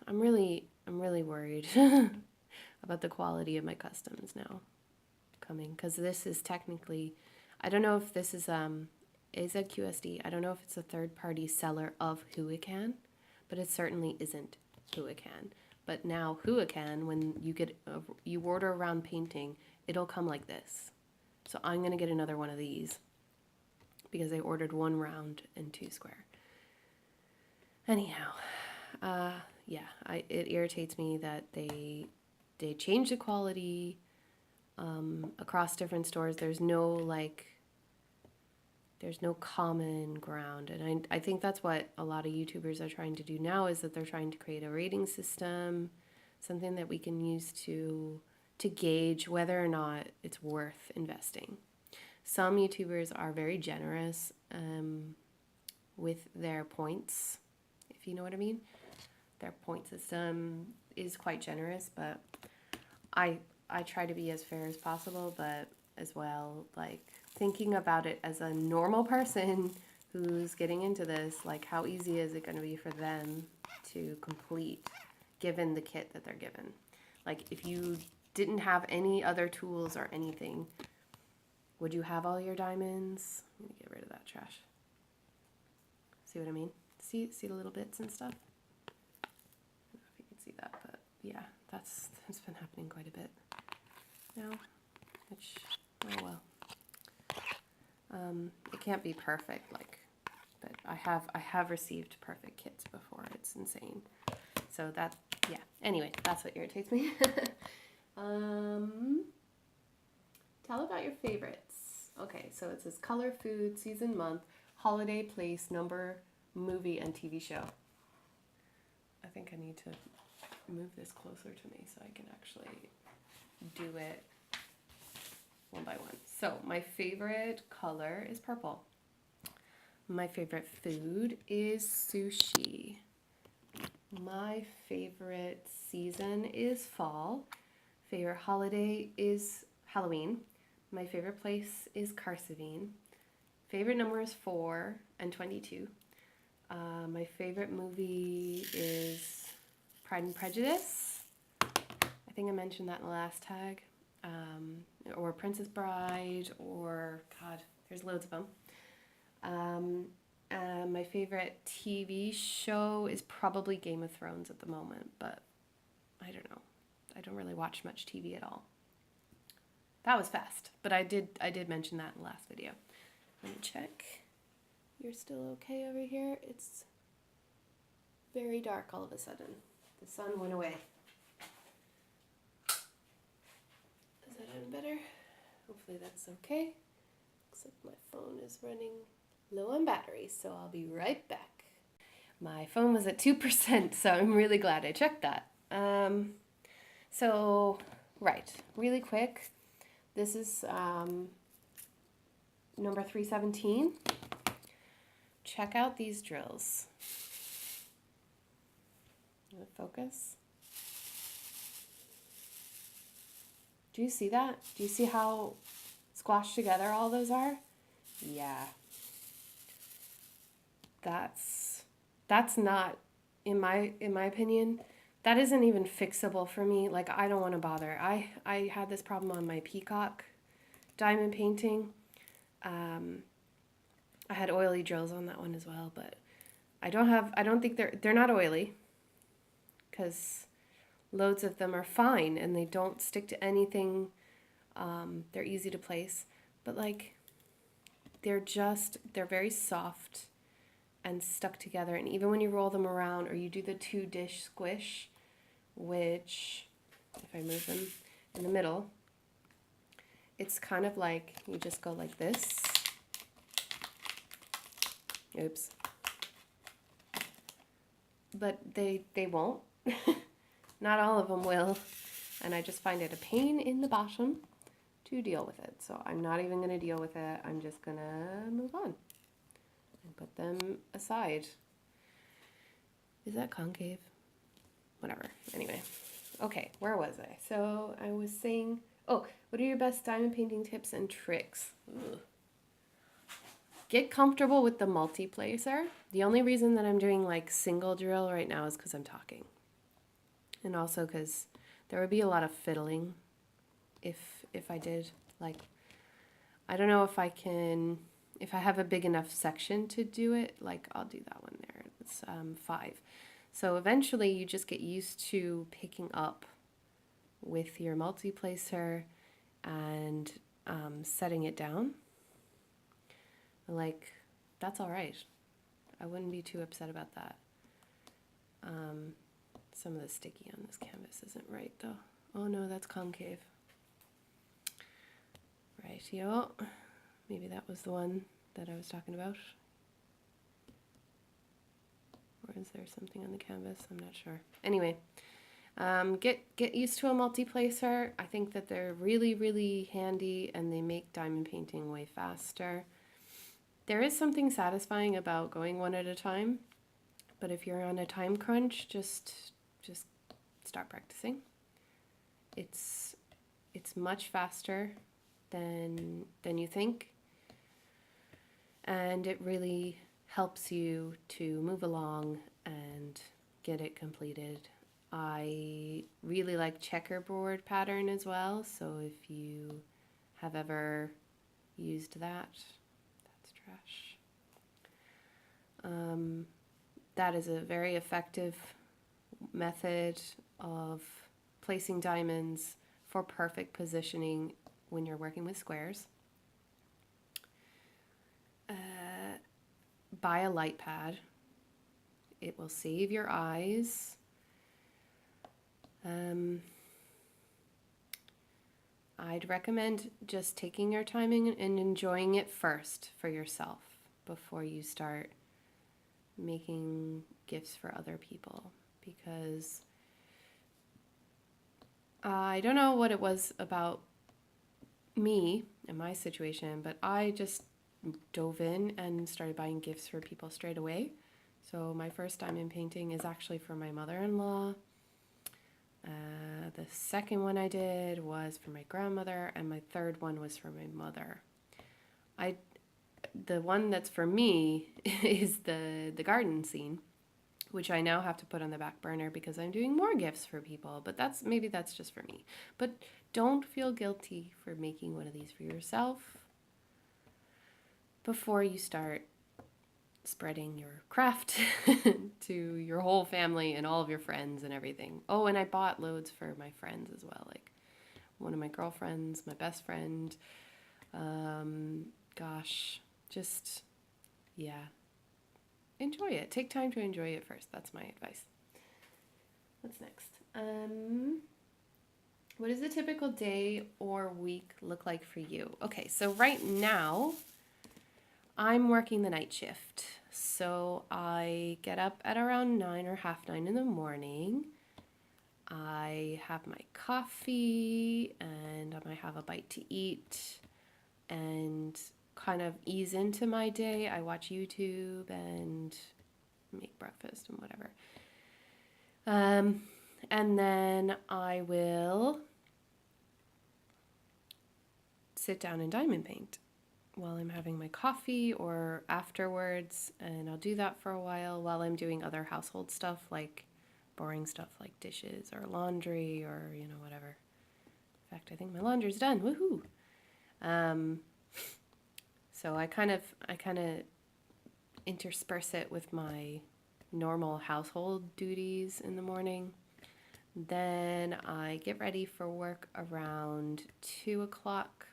I'm really worried about the quality of my customs now coming, because this is technically, I don't know if this is AZQSD. I don't know if it's a third-party seller of Huican, but it certainly isn't Huican. But now Huican, when you order a round painting, it'll come like this. So I'm gonna get another one of these because I ordered 1 round and 2 square. Anyhow, yeah, it irritates me that they change the quality across different stores. There's no common ground, and I think that's what a lot of YouTubers are trying to do now, is that they're trying to create a rating system, something that we can use to gauge whether or not it's worth investing. Some YouTubers are very generous with their points, if you know what I mean. Their point system is quite generous, but I try to be as fair as possible, but as well, like, thinking about it as a normal person who's getting into this, like, how easy is it going to be for them to complete given the kit that they're given? Like, if you didn't have any other tools or anything, would you have all your diamonds? Let me get rid of that trash. See what I mean? See the little bits and stuff? I don't know if you can see that, but yeah, that's been happening quite a bit now, which, oh well. It can't be perfect, like, but I have received perfect kits before. It's insane. So that, yeah. Anyway, that's what irritates me. Tell about your favorites. Okay, so it says color, food, season, month, holiday, place, number, movie, and TV show. I think I need to move this closer to me so I can actually do it one by one. So my favorite color is purple. My favorite food is sushi. My favorite season is fall. Favorite holiday is Halloween. My favorite place is Karsavine. Favorite number is 4 and 22. My favorite movie is Pride and Prejudice. I think I mentioned that in the last tag. Or Princess Bride, or, God, there's loads of them. My favorite TV show is probably Game of Thrones at the moment, but I don't know. I don't really watch much TV at all. That was fast, but I did mention that in the last video. Let me check. You're still okay over here? It's very dark all of a sudden. The sun went away. Is that any better? Hopefully that's okay. Except my phone is running low on battery, so I'll be right back. My phone was at 2%, so I'm really glad I checked that. So, right, really quick. This is number 317. Check out these drills. Focus. Do you see that? Do you see how squashed together all those are? Yeah. That's not, in my opinion, that isn't even fixable for me. Like, I don't want to bother. I had this problem on my peacock diamond painting. I had oily drills on that one as well, but I don't think they're not oily, because loads of them are fine and they don't stick to anything. They're easy to place, but like they're very soft and stuck together. And even when you roll them around or you do the 2-dish squish, which if I move them in the middle, it's kind of like you just go like this. Oops. But they won't. Not all of them will. And I just find it a pain in the bottom to deal with it. So I'm not even going to deal with it. I'm just going to move on and put them aside. Is that concave? Whatever. Anyway. Okay, where was I? So I was saying, oh, what are your best diamond painting tips and tricks? Ugh. Get comfortable with the multi-placer. The only reason that I'm doing like single drill right now is because I'm talking. And also because there would be a lot of fiddling if I did, like, I don't know if I have a big enough section to do it, like I'll do that one there. It's 5. So eventually you just get used to picking up with your multi-placer and setting it down. Like, that's all right. I wouldn't be too upset about that. Some of the sticky on this canvas isn't right though. Oh no, that's concave. Rightio. Maybe that was the one that I was talking about. Or is there something on the canvas? I'm not sure. Anyway, get used to a multi-placer. I think that they're really, really handy and they make diamond painting way faster. There is something satisfying about going one at a time, but if you're on a time crunch, just start practicing. It's much faster than you think, and it really helps you to move along and get it completed. I really like checkerboard pattern as well, so if you have ever used that, that's trash. That is a very effective method of placing diamonds for perfect positioning when you're working with squares. Buy a light pad. It will save your eyes. I'd recommend just taking your time and enjoying it first for yourself before you start making gifts for other people, because I don't know what it was about me and my situation, but I just dove in and started buying gifts for people straight away. So my first diamond painting is actually for my mother-in-law. The second one I did was for my grandmother, and my third one was for my mother. The one that's for me is the garden scene, which I now have to put on the back burner because I'm doing more gifts for people, but maybe that's just for me. But don't feel guilty for making one of these for yourself before you start spreading your craft to your whole family and all of your friends and everything. Oh, and I bought loads for my friends as well, like one of my girlfriends, my best friend. Just, yeah. Enjoy it. Take time to enjoy it first. That's my advice. What's next? What does a typical day or week look like for you? Okay, so right now, I'm working the night shift. So I get up at around 9 or half 9 in the morning. I have my coffee and I might have a bite to eat and kind of ease into my day. I watch YouTube and make breakfast and whatever. And then I will sit down and diamond paint while I'm having my coffee or afterwards, and I'll do that for a while I'm doing other household stuff like boring stuff like dishes or laundry or, whatever. In fact, I think my laundry's done. Woohoo! So I kind of intersperse it with my normal household duties in the morning. Then I get ready for work around 2 o'clock.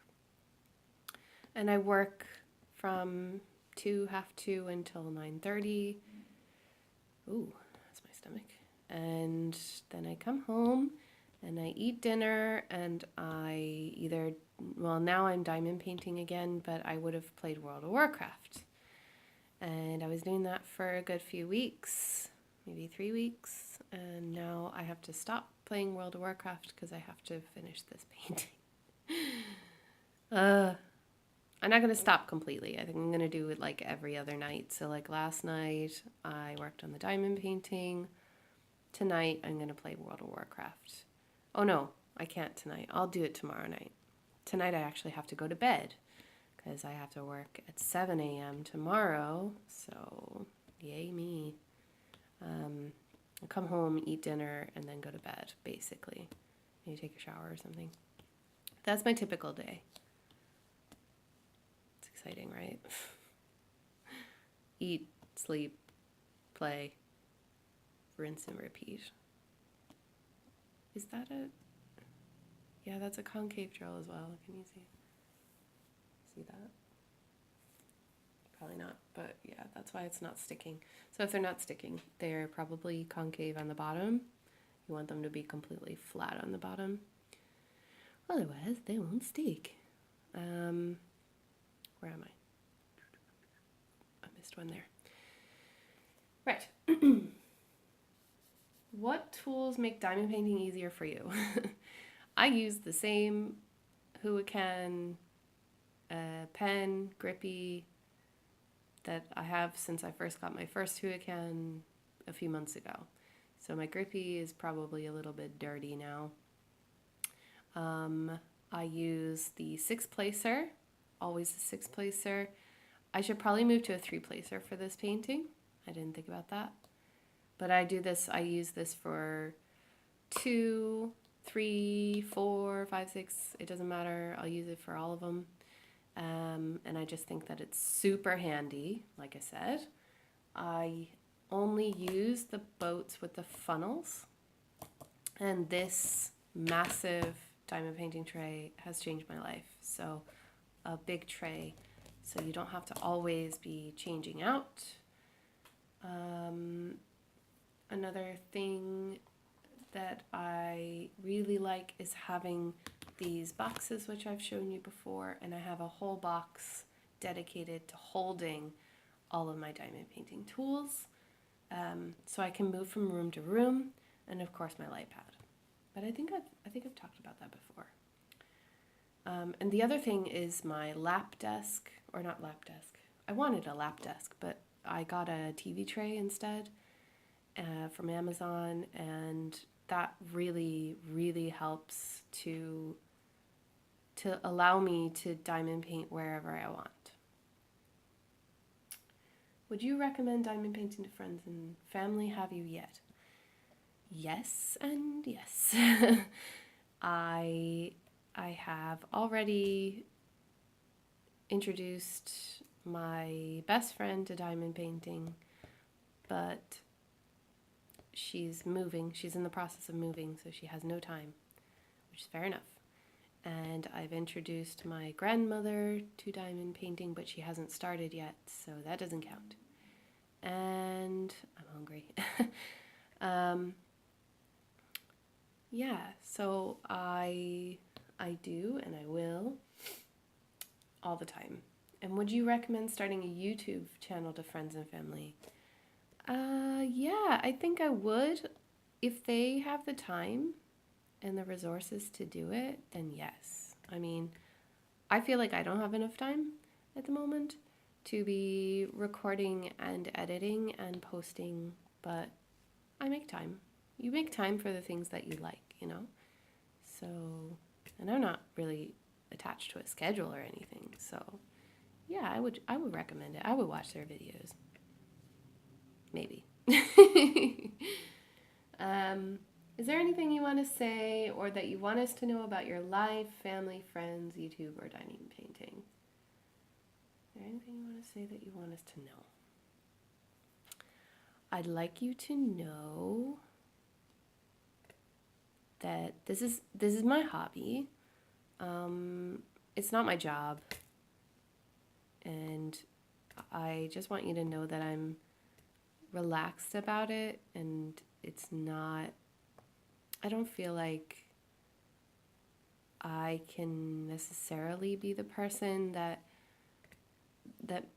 And I work from 2:30 until 9:30. Ooh, that's my stomach. And then I come home and I eat dinner, and now I'm diamond painting again, but I would have played World of Warcraft. And I was doing that for a good few weeks, maybe 3 weeks, and now I have to stop playing World of Warcraft because I have to finish this painting. I'm not going to stop completely. I think I'm going to do it like every other night. So like last night, I worked on the diamond painting. Tonight, I'm going to play World of Warcraft. Oh no, I can't tonight. I'll do it tomorrow night. Tonight, I actually have to go to bed because I have to work at 7 a.m. tomorrow. So yay me. I'll come home, eat dinner, and then go to bed, basically. Maybe take a shower or something. That's my typical day. Exciting, right? Eat, sleep, play, rinse and repeat. Is that a... Yeah, that's a concave drill as well. Can you see that? Probably not, but yeah, that's why it's not sticking. So if they're not sticking, they're probably concave on the bottom. You want them to be completely flat on the bottom. Otherwise, they won't stick. Where am I? I missed one there. Right. What tools make diamond painting easier for you? I use the same Huican pen, grippy, that I have since I first got my first Huican a few months ago. So my grippy is probably a little bit dirty now. I use the 6-placer. Always a 6-placer. I should probably move to a 3-placer for this painting. I didn't think about that. But I use this for 2, 3, 4, 5, 6. It doesn't matter. I'll use it for all of them. And I just think that it's super handy, like I said. I only use the boats with the funnels. And this massive diamond painting tray has changed my life. So a big tray, so you don't have to always be changing out. Another thing that I really like is having these boxes, which I've shown you before, and I have a whole box dedicated to holding all of my diamond painting tools, so I can move from room to room, and of course my light pad. But I think I've talked about that before. And the other thing is my lap desk, or not lap desk. I wanted a lap desk, but I got a TV tray instead from Amazon, and that really, really helps to allow me to diamond paint wherever I want. Would you recommend diamond painting to friends and family? Have you yet? Yes and yes. I have already introduced my best friend to diamond painting, but she's moving. She's in the process of moving, so she has no time, which is fair enough. And I've introduced my grandmother to diamond painting, but she hasn't started yet, so that doesn't count. And I'm hungry. Yeah, so I do, and I will, all the time. And would you recommend starting a YouTube channel to friends and family? Yeah, I think I would. If they have the time and the resources to do it, then yes. I mean, I feel like I don't have enough time at the moment to be recording and editing and posting, but I make time. You make time for the things that you like, you know? So, and I'm not really attached to a schedule or anything, so yeah, I would recommend it. I would watch their videos. Maybe. Is there anything you want to say or that you want us to know about your life, family, friends, YouTube, or dining and painting? Is there anything you want to say that you want us to know? I'd like you to know that this is my hobby. It's not my job, and I just want you to know that I'm relaxed about it, and it's not. I don't feel like I can necessarily be the person that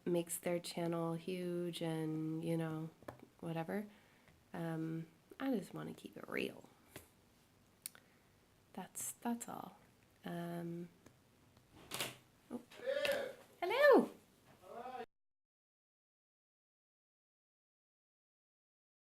makes their channel huge and whatever. I just want to keep it real. That's all.